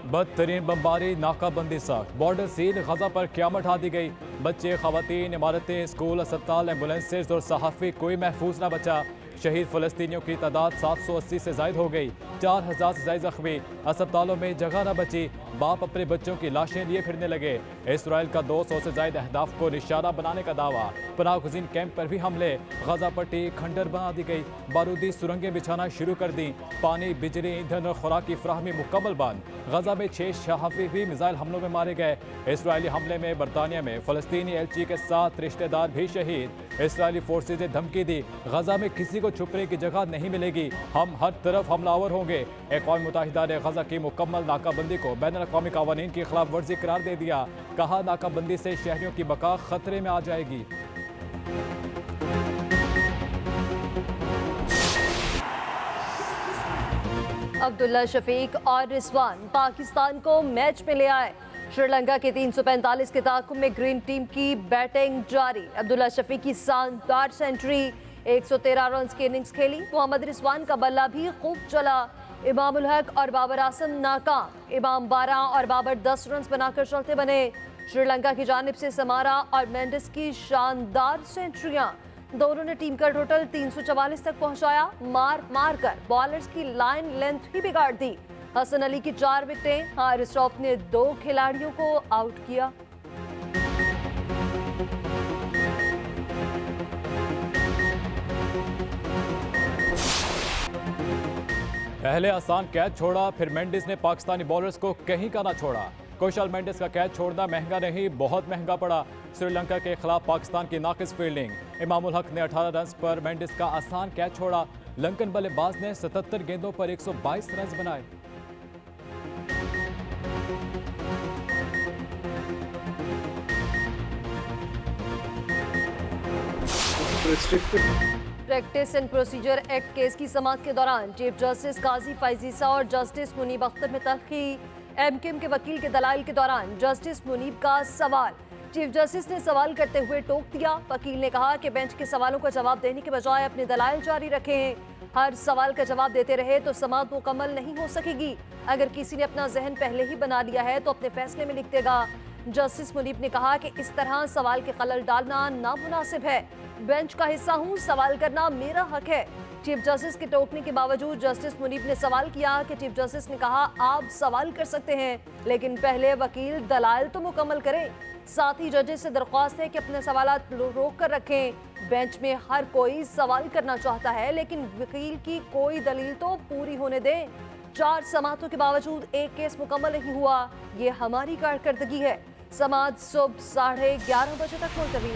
बदतरीन बमबारी, नाकाबंदी सख्त, बॉर्डर सील, गजा पर क़यामत ढा दी गई। बच्चे, खवातीन, इमारतें, स्कूल, अस्पताल, एम्बुलेंसेज और सहाफ़ी, कोई महफूज न बचा। शहीद फ़लस्तीनियों की तादाद 780 से ज़ायद हो गई। 4000 से ज़ायद जख्मी। अस्पतालों में जगह न बची। बाप अपने बच्चों की लाशें लिए फिरने लगे। इसराइल का 200 से ज़ायद अहदाफ को निशाना बनाने का दावा। पनाह गुज़ीन कैंप पर भी हमले। गजा पट्टी खंडर बना दी गई। बारूदी सुरंगें बिछाना शुरू कर दी। पानी, बिजली, ईंधन और खुराक की फ्राहमी मुकम्मल बंद। गजा में 6 सहाफ़ी भी मिसाइल हमलों में मारे गए। इसराइली हमले में बरतानिया में फ़लस्तीनी एलची के 7 रिश्तेदार भी शहीद। इसराइली फोर्सेज ने धमकी दी, गजा में किसी को छुपने की जगह नहीं मिलेगी, हम हर तरफ हमलावर होंगे। अक़वाम मुत्तहिदा ने गजा की मुकम्मल नाकाबंदी को बैनुल-अक़वामी क़वानीन की खिलाफ वर्जी करार दे दिया। कहा, नाकाबंदी से शहरियों की बका खतरे में आ जाएगी। अब्दुल्ला शफीक और रिजवान पाकिस्तान को मैच में ले आए। श्रीलंका के 345 के ताक़ुब में ग्रीन टीम की बैटिंग जारी। अब्दुल्ला शफीक की शानदार सेंचुरी, 113 रन की इनिंग्स खेली। मोहम्मद रिजवान का बल्ला भी खूब चला। इमाम उल हक और बाबर आजम नाकाम। इमाम 12 और बाबर 10 रन बनाकर चलते बने। श्रीलंका की जानिब से समारा और मेंडिस की शानदार सेंचुरियां, दोनों ने टीम का टोटल 344 तक पहुंचाया। मार कर बॉलर्स की लाइन लेंथ भी बिगाड़ दी। हसन अली की 4 विकेटें, हारिस रऊफ ने 2 खिलाड़ियों को आउट किया। पहले आसान कैच छोड़ा, फिर मेंडिस ने पाकिस्तानी बॉलर्स को कहीं का ना छोड़ा। कुशल मेंडिस का कैच छोड़ना महंगा नहीं, बहुत महंगा पड़ा। श्रीलंका के खिलाफ पाकिस्तान की नाकिस फील्डिंग। इमाम उल हक ने 18 रन पर मेंडिस का आसान कैच छोड़ा। लंकन बल्लेबाज ने 77 गेंदों पर 122 रन बनाए। Practice and procedure act case की समाअत के दौरान चीफ जस्टिस काजी फाइजीसा और जस्टिस मुनीब अख्तर में तल्खी। एमकेएम के वकील के दलाइल के दौरान जस्टिस मुनीब का सवाल, चीफ जस्टिस ने सवाल करते हुए टोक दिया। वकील ने कहा कि बेंच के सवालों का जवाब देने के बजाय अपने दलाइल जारी रखें। हर सवाल का जवाब देते रहे तो समाअत मुकम्मल नहीं हो सकेगी। अगर किसी ने अपना जहन पहले ही बना लिया है तो अपने फैसले में लिख देगा। जस्टिस मुनीब ने कहा कि इस तरह सवाल के खलल डालना नामुनासिब है। बेंच का हिस्सा हूँ, सवाल करना मेरा हक है। चीफ जस्टिस के टोकने के बावजूद जस्टिस मुनीब ने सवाल किया कि चीफ जस्टिस ने कहा आप सवाल कर सकते हैं, लेकिन पहले वकील दलाइल तो मुकम्मल करें। साथ ही जजेस से दरख्वास्त है कि अपने सवालात रोक कर रखें। बेंच में हर कोई सवाल करना चाहता है, लेकिन वकील की कोई दलील तो पूरी होने दें। 4 समाअतों के बावजूद एक केस मुकम्मल नहीं हुआ, ये हमारी कारकर्दगी है। समाअत सुबह 11:30 बजे तक मुलतवी।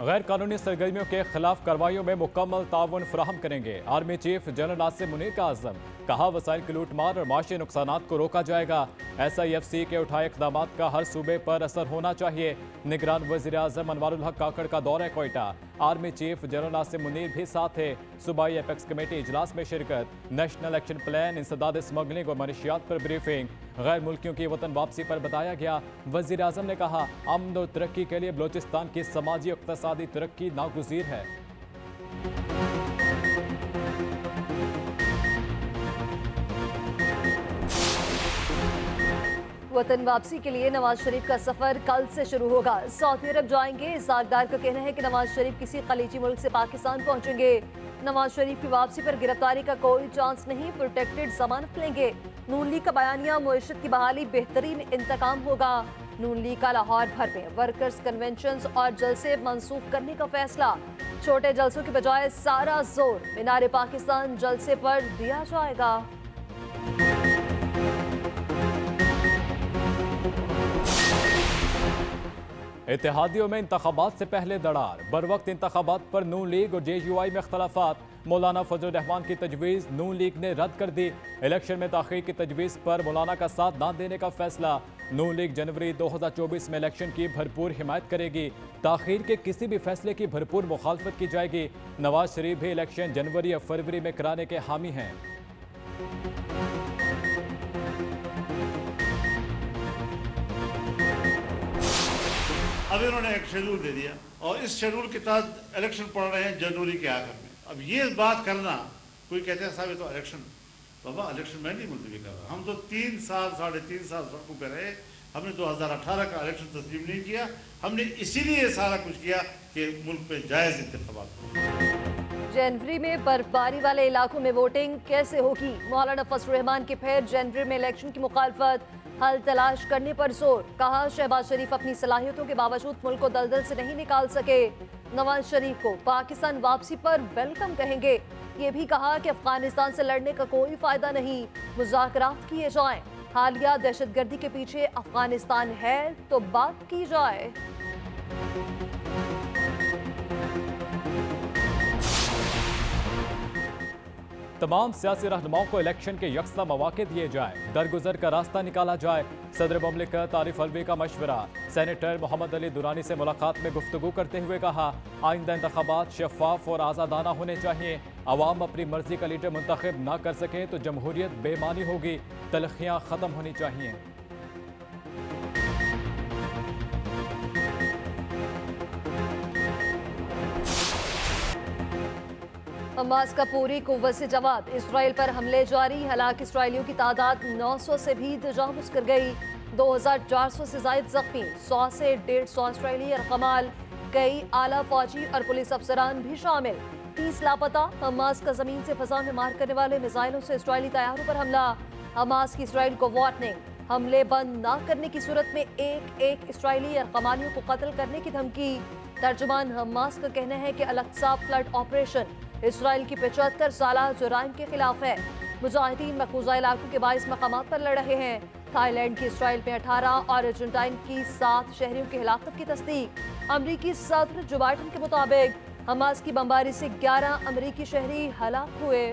गैर कानूनी सरगर्मियों के खिलाफ कार्रवाइयों में मुकम्मल ताउन फराहम करेंगे। Army chief general Nasir Munir का आज़म। कहा, वसाइल की लूटमार और माशी नुकसानात को रोका जाएगा। SIFC के उठाए इक़दामात का हर सूबे पर असर होना चाहिए। निगरान वज़ीर आज़म अनवारुल हक काकड़ का दौरा Quetta. Army chief general Nasir Munir भी साथ है। सूबाई एपेक्स कमेटी इजलास में शिरकत। नेशनल एक्शन प्लान, इंसदाद स्मगलिंग और मनशियात पर ब्रीफिंग। गैर मुल्कियों की वतन वापसी पर बताया गया। वज़ीर आज़म ने कहा, अमन और तरक्की के लिए बलोचिस्तान की समाजी और इक़्तिसादी तरक्की नागुज़ीर है। वतन वापसी के लिए नवाज शरीफ का सफर कल से शुरू होगा। सऊदी अरब जाएंगे। सागदार का कहना है कि नवाज शरीफ किसी खलीजी मुल्क से पाकिस्तान पहुंचेंगे। नवाज शरीफ की वापसी पर गिरफ्तारी का कोई चांस नहीं, प्रोटेक्टेड जमानत लेंगे। नून लीग का बयानिया, मुईशत की बहाली बेहतरीन इंतकाम होगा। नून लीग का लाहौर भर में वर्कर्स कन्वेंशन और जलसे मंसूख करने का फैसला। छोटे जलसों के बजाय सारा जोर मीनार पाकिस्तान जलसे पर दिया जाएगा। इत्तेहादियों में इंतखाबात से पहले दरार। बर वक्त इंतखाबात पर नून लीग और JUI में इख्तलाफात। मौलाना फजल रहमान की तजवीज़ नून लीग ने रद्द कर दी। इलेक्शन में ताख़ीर की तजवीज़ पर मौलाना का साथ न देने का फैसला। नून लीग जनवरी 2024 में इलेक्शन की भरपूर हिमायत करेगी। ताख़ीर के किसी भी फैसले की भरपूर मुखालफत की जाएगी। नवाज शरीफ भी इलेक्शन जनवरी या फरवरी में कराने के हामी हैं। अब इन्होंने एक शेड्यूल दे दिया और इस शेड्यूल के तहत इलेक्शन पड़ रहे हैं जनवरी के आखिर में। अब ये बात करना, कोई कहते हैं साहब ये तो इलेक्शन बाबा इलेक्शन मैं नहीं मुलतवी कर रहा, हम तो 3 साल 3.5 साल सड़कों पर रहे, हमने 2018 का इलेक्शन तस्लीम नहीं किया, हमने इसीलिए सारा कुछ किया कि मुल्क पे जायज़ इंतखाबात हो। जनवरी में बर्फबारी वाले इलाकों में वोटिंग कैसे होगी? मौलाना फजल रहमान की फिर जनवरी में इलेक्शन की मुखालफत, हल तलाश करने पर जोर। कहा शहबाज शरीफ अपनी सलाहियतों के बावजूद मुल्क को दलदल से नहीं निकाल सके। नवाज शरीफ को पाकिस्तान वापसी पर वेलकम कहेंगे। ये भी कहा कि अफगानिस्तान से लड़ने का कोई फायदा नहीं, मुज़ाकरात किए जाएं। हालिया दहशतगर्दी के पीछे अफगानिस्तान है तो बात की जाए। तमाम सियासी रहनुमाओं को इलेक्शन के यकसा मौके दिए जाए, दरगुजर का रास्ता निकाला जाए। सदर मुमलिकत आरिफ अलवी का मशवरा। सेनेटर मोहम्मद अली दुरानी से मुलाकात में गुफ्तगू करते हुए कहा, आइंदा इंतखाबात शफाफ और आज़ादाना होने चाहिए। अवाम अपनी मर्जी का लीडर मुंतखब ना कर सके तो जमहूरियत बेमानी होगी। तलखियाँ ख़त्म होनी चाहिए। हमास का पूरी कुव्वत से जवाब। इसराइल पर हमले जारी। हालांकि इसराइलियों की तादाद 900 से भी तजावुज कर गई। 2400 से जायद जख्मी, 100 से 150 इसराइली और कमाल। कई आला फौजी और पुलिस अफसरान भी शामिल। 30 लापता। हमास का जमीन से फजा में मार करने वाले मिसाइलों से इसराइली तैयारों पर हमला। हमास की इसराइल को वार्निंग। हमले बंद न करने की सूरत में एक इसराइली और कमालियों को कत्ल करने की धमकी। तर्जुमान हमास का कहना है कि अल-अक्सा फ्लड ऑपरेशन इसराइल की 75 साला जुराइम के खिलाफ है। मुजाहिदीन मकबूजा इलाकों के 22 मकामात पर लड़ रहे हैं। थाईलैंड की इसराइल में 18 और अर्जेंटाइन की 7 शहरियों की हिलाकत की तस्दीक। अमरीकी सदर जो बाइडन के मुताबिक हमास की बमबारी से 11 अमरीकी शहरी हलाक हुए।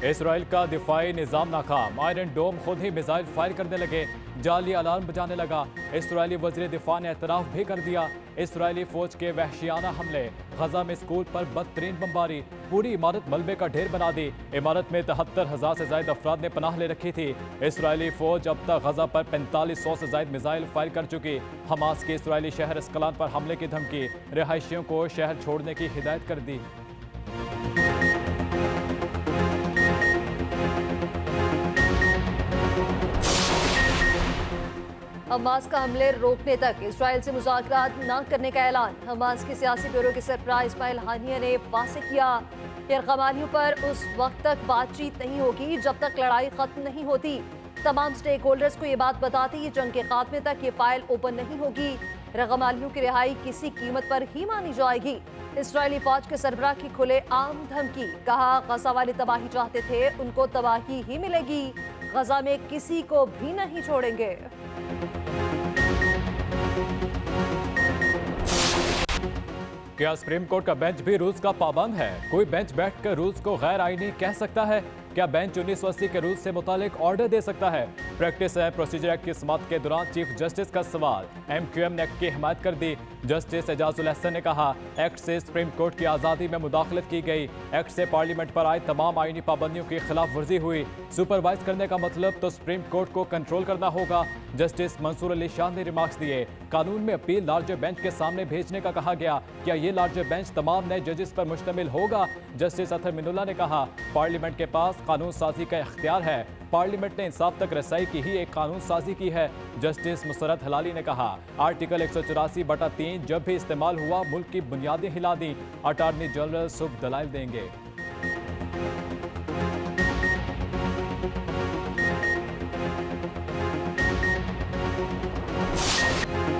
इसराइल का दिफाई निज़ाम नाकाम। आयरन डोम खुद ही मिसाइल फायर करने लगे, जाली अलार्म बजाने लगा। इसराइली वज़ीर दिफा ने एतराफ़ भी कर दिया। इसराइली फौज के वहशियाना हमले। गजा में स्कूल पर बदतरीन बमबारी, पूरी इमारत मलबे का ढेर बना दी। इमारत में 73,000 से ज्यादा अफराद ने पनाह ले रखी थी। इसराइली फौज अब तक गजा पर 4500 से ज्यादा मिसाइल फायर कर चुकी। हमास के इसराइली शहर अस्कलान पर हमले की धमकी। रिहायशियों को शहर छोड़ने की हिदायत कर दी। हमास का हमले रोकने तक इसराइल से मुज़ाकरात न करने का ऐलान। हमास के सियासी ब्यूरो के सरबराह इस्माइल हानिया ने वाज़ेह किया कि रकमालियों पर उस वक्त तक बातचीत नहीं होगी जब तक लड़ाई खत्म नहीं होती। तमाम स्टेक होल्डर्स को ये बात बताती है जंग के खात्मे तक ये फाइल ओपन नहीं होगी। रकमालियों की रिहाई किसी कीमत पर ही मानी जाएगी। इसराइली फौज के सरबराह की खुले आम धमकी। कहा गजा वाले तबाही चाहते थे, उनको तबाही ही मिलेगी। गजा में किसी को भी नहीं छोड़ेंगे। क्या सुप्रीम कोर्ट का बेंच भी रूल्स का पाबंद है? कोई बेंच बैठकर रूल्स को गैर आईनी कह सकता है? क्या बेंच 1980 के रूल्स से मुतालिक ऑर्डर दे सकता है? प्रैक्टिस एंड प्रोसीजर एक्ट की समाअत के दौरान चीफ जस्टिस का सवाल। MQM ने एक्ट की हिमायत कर दी। जस्टिस एजाजुल अहसन ने कहा, एक्ट से सुप्रीम कोर्ट की आज़ादी में मुदाखलत की गई। एक्ट से पार्लियामेंट पर आए तमाम आईनी पाबंदियों की खिलाफ वर्जी हुई। सुपरवाइज करने का मतलब तो सुप्रीम कोर्ट को कंट्रोल करना होगा। जस्टिस मंसूर अली शाह ने रिमार्क्स दिए। कानून में अपील लार्जर बेंच के सामने भेजने का कहा गया। क्या ये लार्जर बेंच तमाम नए जजेस पर मुश्तमिल होगा? जस्टिस अतर मिनुल्ला ने कहा, पार्लियामेंट के पास कानून साजी का इख्तियार है। पार्लियामेंट ने इंसाफ तक रसाई की ही एक कानून साजी की है। जस्टिस मुसरत हलाली ने कहा, आर्टिकल 184/3 जब भी इस्तेमाल हुआ मुल्क की बुनियादें हिला दी। अटॉर्नी जनरल सुबह दलाइल देंगे।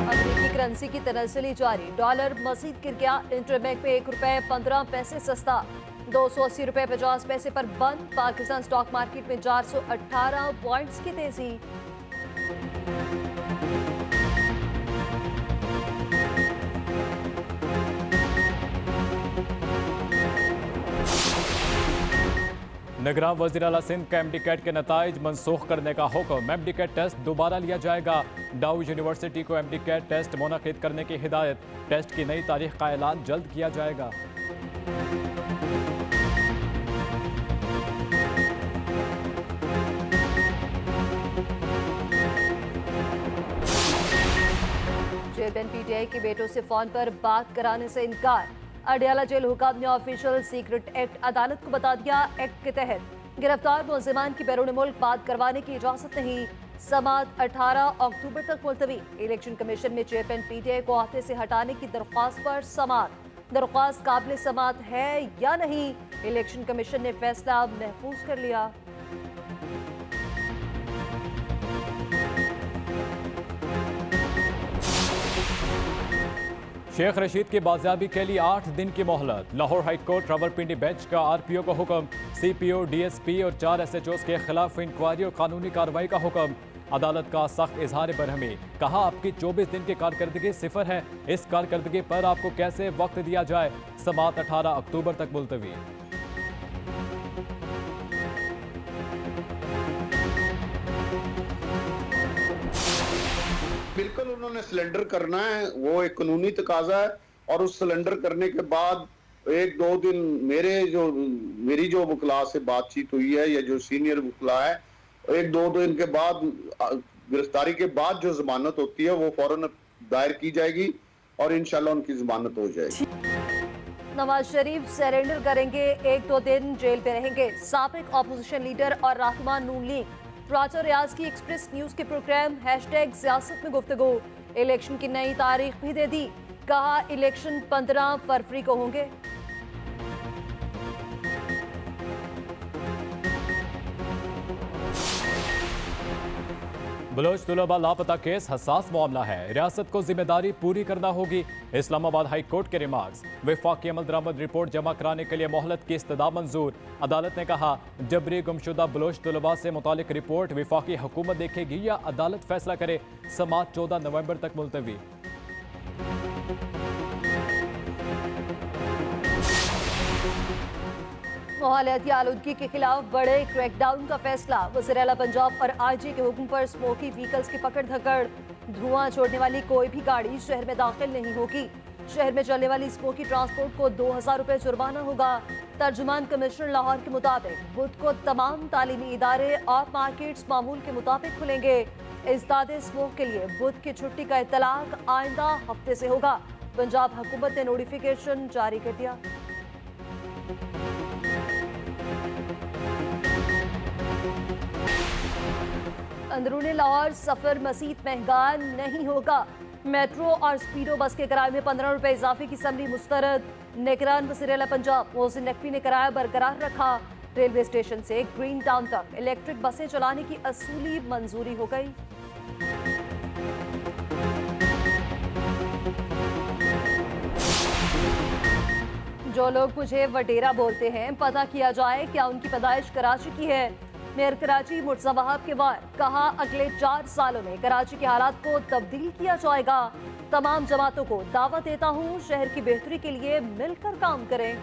अमेरिकी करेंसी की तनज़्ज़ुली जारी। डॉलर मज़ीद गिर गया। इंटरबैंक में ₹1.15 सस्ता, 280 रुपये 50 पैसे पर बंद। पाकिस्तान स्टॉक मार्केट में 418 पॉइंट्स की तेजी। निगरान वज़ीर आला सिंध का MD कैट के नताइज मनसूख करने का हुक्म। MD कैट टेस्ट दोबारा लिया जाएगा। डाउ यूनिवर्सिटी को MD कैट टेस्ट मुनक़िद करने की हिदायत। टेस्ट की नई तारीख का ऐलान जल्द किया जाएगा। चेयरमैन PTI के बेटों से फोन पर बात कराने से इनकार। अडियाला जेल हुकाम ने ऑफिशियल सीक्रेट एक्ट अदालत को बता दिया। एक्ट के तहत गिरफ्तार मुलजिमान की बैरून मुल्क बात करवाने की इजाजत नहीं। समात 18 अक्टूबर तक मुलतवी। इलेक्शन कमीशन में चेयरमैन PTI को अहदे से हटाने की दरख्वास्त पर समात। दरख्वास्त काबिल समात है या नहीं, इलेक्शन कमीशन ने फैसला महफूज कर लिया। शेख रशीद की बाजियाबी के लिए 8 दिन की मोहलत। Lahore high court Rawalpindi bench का RPO को हुक्म। CPO, DSP और 4 SHOs के खिलाफ इंक्वायरी और कानूनी कार्रवाई का हुक्म। अदालत का सख्त इजहार बरहमी। कहा आपकी 24 दिन की कारकर्दगी सिफर है। इस कारकर्दगी पर आपको कैसे वक्त दिया जाए। समात 18 अक्टूबर तक मुलतवी। बिल्कुल उन्होंने सिलेंडर करना है, वो एक कानूनी तकाजा है। और उस सिलेंडर करने के बाद 1-2 दिन मेरी जो वकला से बातचीत हुई है या जो सीनियर वकला है, 1-2 दिन के बाद गिरफ्तारी के बाद जो जमानत होती है वो फौरन दायर की जाएगी और इंशाल्लाह उनकी जमानत हो जाएगी। नवाज शरीफ सरेंडर करेंगे, 1-2 दिन जेल पे रहेंगे। साबिक ऑपोजिशन लीडर और रहनुमा नून लीग राजा रियाज की एक्सप्रेस न्यूज के प्रोग्राम #सियासत में गुफ्तगू। इलेक्शन की नई तारीख भी दे दी। कहा इलेक्शन 15 फरवरी को होंगे। बलोच तलबा लापता केस हसास मामला है। रियासत को जिम्मेदारी पूरी करना होगी। इस्लामाबाद हाई कोर्ट के रिमार्क्स। वफाकी अमल दरामद रिपोर्ट जमा कराने के लिए मोहलत की इस्तदा मंजूर। अदालत ने कहा जबरी गुमशुदा बलोच तलबा से मुतालिक रिपोर्ट वफाकी हुकूमत देखेगी या अदालत फैसला करे। समात 14 नवंबर तक मुलतवी। माहौलियाती आलूदगी के खिलाफ बड़े क्रैकडाउन का फैसला। वज़ीर आला पंजाब और IG के हुक्म पर स्मोकी व्हीकल्स की पकड़ धकड़। धुआं छोड़ने वाली कोई भी गाड़ी शहर में दाखिल नहीं होगी। शहर में चलने वाली स्मोकी ट्रांसपोर्ट को 2000 रुपये जुर्माना होगा। तर्जुमान कमिश्नर लाहौर के मुताबिक बुध को तमाम तालीमी इदारे और मार्केट्स मामूल के मुताबिक खुलेंगे। इस्तादे स्मोक के लिए बुध की छुट्टी का इतलाक आइंदा हफ्ते से होगा। पंजाब हुकूमत ने नोटिफिकेशन जारी कर दिया। अंदरूनी लाहौर सफर मजीद महंगा नहीं होगा। मेट्रो और स्पीडो बस के किराए में 15 रुपए इजाफे की समरी मुस्तरद। निगरान वज़ीर आला पंजाब मोहसिन नकवी ने किराया बरकरार रखा। रेलवे स्टेशन से ग्रीन टाउन तक इलेक्ट्रिक बसें चलाने की असूली मंजूरी हो गई। जो लोग मुझे वडेरा बोलते हैं, पता किया जाए क्या उनकी पैदाइश कराची की है। मेयर कराची मुर्तज़ा वहाब के वार। कहा अगले 4 सालों में कराची के हालात को तब्दील किया जाएगा। तमाम जमातों को दावत देता हूँ शहर की बेहतरी के लिए मिलकर काम करें।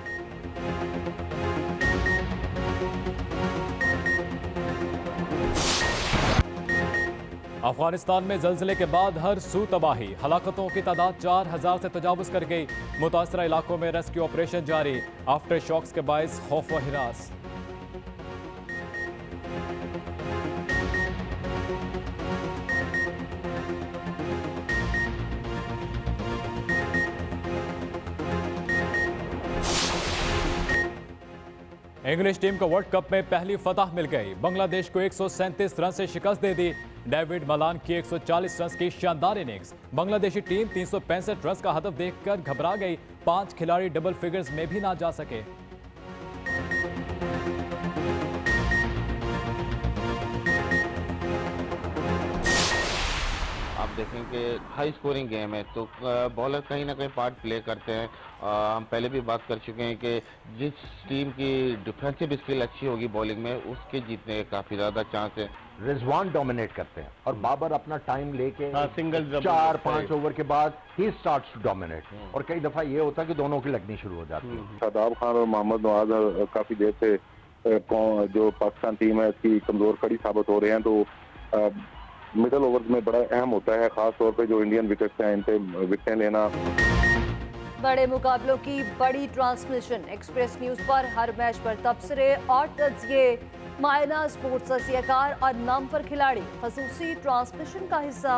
अफगानिस्तान में जल्जले के बाद हर सू तबाही। हलाकतों की तादाद 4000 से तजावुज कर गई। मुतासरा इलाकों में रेस्क्यू ऑपरेशन जारी। आफ्टर शॉक्स के बायस खौफ व हिरास। इंग्लिश टीम को वर्ल्ड कप में पहली फतह मिल गई। बांग्लादेश को 137 रन से शिकस्त दे दी। डेविड मलान की 140 रन की शानदार इनिंग्स। बांग्लादेशी टीम 365 रन का हदफ देखकर घबरा गई। 5 खिलाड़ी डबल फिगर्स में भी ना जा सके। आप देखें कि हाई स्कोरिंग गेम है तो बॉलर कहीं ना कहीं पार्ट प्ले करते हैं। हम पहले भी बात कर चुके हैं कि जिस टीम की डिफेंसिव स्किल अच्छी होगी बॉलिंग में उसके जीतने के काफ़ी ज़्यादा चांस है। रिजवान डोमिनेट करते हैं और बाबर अपना टाइम लेके सिंगल 4-5 ओवर के बाद ही स्टार्ट्स टू डोमिनेट। और कई दफ़ा ये होता है कि दोनों की लगनी शुरू हो जाती है। शादाब खान और मोहम्मद नवाज काफ़ी देर से जो पाकिस्तान टीम है इसकी कमजोर खड़ी साबित हो रहे हैं, तो मिडल ओवर्स में बड़ा अहम होता है, खास तौर पे जो इंडियन विकेट्स हैं इन पे विकेटें लेना। बड़े मुकाबलों की बड़ी ट्रांसमिशन एक्सप्रेस न्यूज पर हर मैच पर तबसरे और तजिए, मायना स्पोर्ट्स तजियाकार और नामवर खिलाड़ी खसूसी ट्रांसमिशन का हिस्सा।